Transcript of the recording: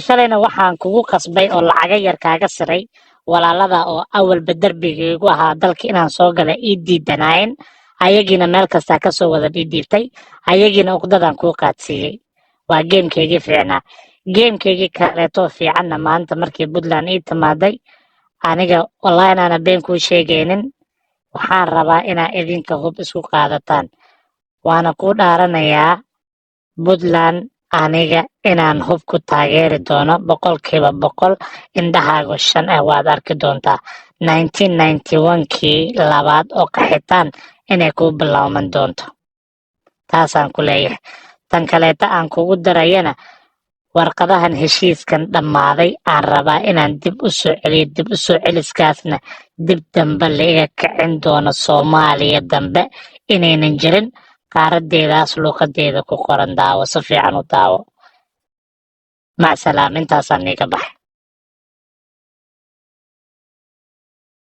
shalayna waxaan kugu qasbay oo lacaga yar kaaga siray walaalada oo awalba darbigaygu ahaa dalka inaan soo gala ii diidanaayeen ayagiina meel kasta ka soo wada dhiibtay ayagiina uqdadan kuu qaadsiiyey waa geemkeygii fiicnaa geemkeygii kaleeto fiicanna maanta markii Puntland ii timaaday aniga wallahi inaana been kuu sheegaynin waxaan rabaa inaa idinka hub isku qaadataan waana kuu dhaaranayaa Puntland aniga inaan hub ku taageeri doono 100% indhahaagu 5 waad arki doontaa 1991kii labaad oo qaxitaan inay kuu bilowman doonto taasaan ku leeyahay tan kaleeta aan kugu darayana warqadahan heshiiskan dhammaaday aan rabaa inaan dib u soo celiyo dib u soo celiskaasna dib dambe laga kicin doono Soomaaliya dambe inaynan jirin qaaradeedaas luuqadeeda ku qoran daawo si fiican u daawo mac salaam intaasaan iga baxay